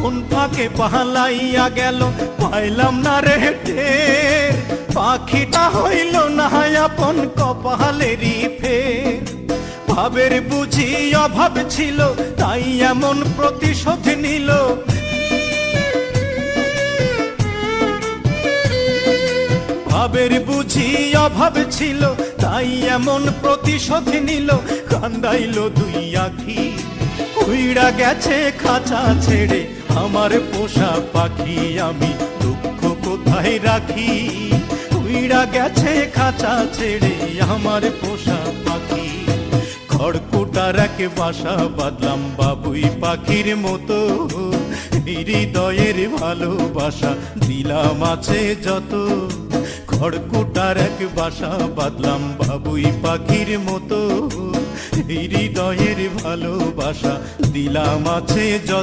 কোন ফাঁকে পালাইয়া গেল পাইলাম না রে টের, পাখিটা হইল না আপন কপালেরই ফের। ভাবের বুঝি অভাব ছিল তাই এমন প্রতিশোধ নিল, ভাবের বুঝি অভাব ছিল তাই এমন প্রতিশোধ নিল। কান্দাইল দুই আখি উইড়া গেছে খাঁচা ছেড়ে আমার পোষা পাখি, আমি দুঃখ কোথায় রাখি। উইড়া গেছে খাঁচা ছেড়ে আমার পোষা পাখি। খড়কুটার এক বাসা বাঁধলাম বাবুই পাখির মতো, হৃদয়ের ভালোবাসা দিলাম আছে যত। খড়কুটার এক বাসা বাঁধলাম বাবুই পাখির মতো, হৃদয়ের ভালোবাসা দিলাম আছে যত।